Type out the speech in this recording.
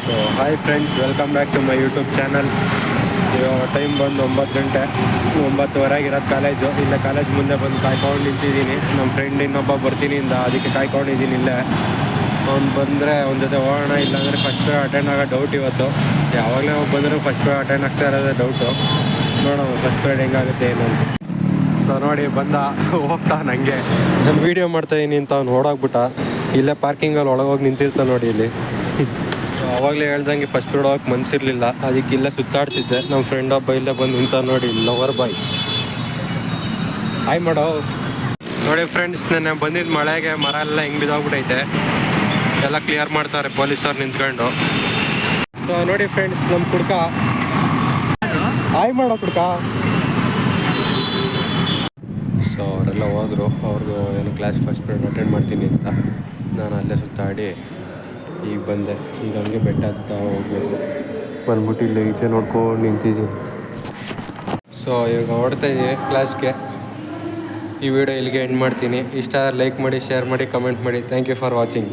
So hi friends, welcome back to my YouTube channel. ಇವಾಗ time ಬಂದು 9 ಗಂಟೆ, 9:30 ಇರೋದು ಕಾಲೇಜು. ಇಲ್ಲೇ ಕಾಲೇಜ್ ಮುಂದೆ ಬಂದು ಕಾಯ್ಕೊಂಡು ನಿಂತಿದ್ದೀನಿ. ನಮ್ಮ ಫ್ರೆಂಡ್ ಇನ್ನೊಬ್ಬ ಬರ್ತೀನಿ ಇಂದ, ಅದಕ್ಕೆ ಕಾಯ್ಕೊಂಡಿದ್ದೀನಿ ಇಲ್ಲೇ. ಅವ್ನು ಬಂದರೆ ಅವ್ನ ಜೊತೆ ಹೋಗೋಣ, ಇಲ್ಲಾಂದರೆ ಫಸ್ಟ್ ಪೇರ್ ಅಟೆಂಡ್ ಆಗೋ ಡೌಟ್ ಇವತ್ತು. ಯಾವಾಗಲೇ ಹೋಗಿ ಬಂದರೂ ಫಸ್ಟ್ ಪೇರ್ ಅಟೆಂಡ್ ಆಗ್ತಾ ಇರೋದೇ ಡೌಟು. ನೋಡೋಣ ಫಸ್ಟ್ ಪೇರ್ಡ್ ಹೆಂಗಾಗುತ್ತೆ ಏನು ಅಂತ. ಸೊ ನೋಡಿ ಬಂದ, ಹೋಗ್ತಾ ನನಗೆ ನಾನು ವೀಡಿಯೋ ಮಾಡ್ತಾಯಿದ್ದೀನಿ ಅಂತ ಅವ್ನು ಓಡೋಗ್ಬಿಟ್ಟ. ಇಲ್ಲೇ ಪಾರ್ಕಿಂಗಲ್ಲಿ ಒಳಗೋಗಿ ನಿಂತಿರ್ತಾನೆ ನೋಡಿ ಇಲ್ಲಿ. ಅವಾಗಲೇ ಹೇಳ್ದಂಗೆ ಫಸ್ಟ್ ರೋಡ್ ಹೋಗಕ್ಕೆ ಮನಸ್ಸಿರಲಿಲ್ಲ, ಅದಕ್ಕೆ ಇಲ್ಲೇ ಸುತ್ತಾಡ್ತಿದ್ದೆ. ನಮ್ಮ ಫ್ರೆಂಡ್ ಒಬ್ಬ ಇಲ್ಲೇ ಬಂದು ನಿಂತ ನೋಡಿ, ಲವರ್ ಬಾಯ್. ಹಾಯ್ ಮಾಡೋ. ನೋಡಿ ಫ್ರೆಂಡ್ಸ್, ನೆನ್ನೆ ಬಂದಿದ್ದು ಮಳೆಗೆ ಮರ ಎಲ್ಲ ಹೆಂಗೆ ಬಿದ್ದೋಗ್ಬಿಟ್ಟೈತೆ. ಎಲ್ಲ ಕ್ಲಿಯರ್ ಮಾಡ್ತಾರೆ ಪೊಲೀಸವ್ರು ನಿಂತ್ಕೊಂಡು. ಸೊ ನೋಡಿ ಫ್ರೆಂಡ್ಸ್, ನಮ್ಮ ಕುಡ್ಕ ಹಾಯ್ ಮಾಡೋ ಕುಡ್ಕ. ಸೊ ಅವರೆಲ್ಲ ಹೋದರು, ಅವ್ರದ್ದು ಏನು ಕ್ಲಾಸ್ ಫಸ್ಟ್ ಪೀರಿಯಡ್ ಅಟೆಂಡ್ ಮಾಡ್ತೀನಿ ಅಂತ. ನಾನು ಅಲ್ಲೇ ಸುತ್ತಾಡಿ ಈಗ ಬಂದೆ. ಈಗ ಹಂಗೆ ಬೆಟ್ಟ ಹತ್ತಾ ಹೋಗ್ಬೇಕು. ಬಂದ್ಬಿಟ್ಟು ಇಲ್ಲಿ ಈಚೆ ನೋಡ್ಕೊಂಡು ನಿಂತಿದ್ದೀನಿ. ಸೊ ಇವಾಗ ಹೊಡ್ತಾಯಿದ್ದೀನಿ ಕ್ಲಾಸ್ಗೆ. ಈ ವಿಡಿಯೋ ಇಲ್ಲಿಗೆ ಎಂಡ್ ಮಾಡ್ತೀನಿ. ಇಷ್ಟ ಲೈಕ್ ಮಾಡಿ, ಶೇರ್ ಮಾಡಿ, ಕಮೆಂಟ್ ಮಾಡಿ. Thank you for watching.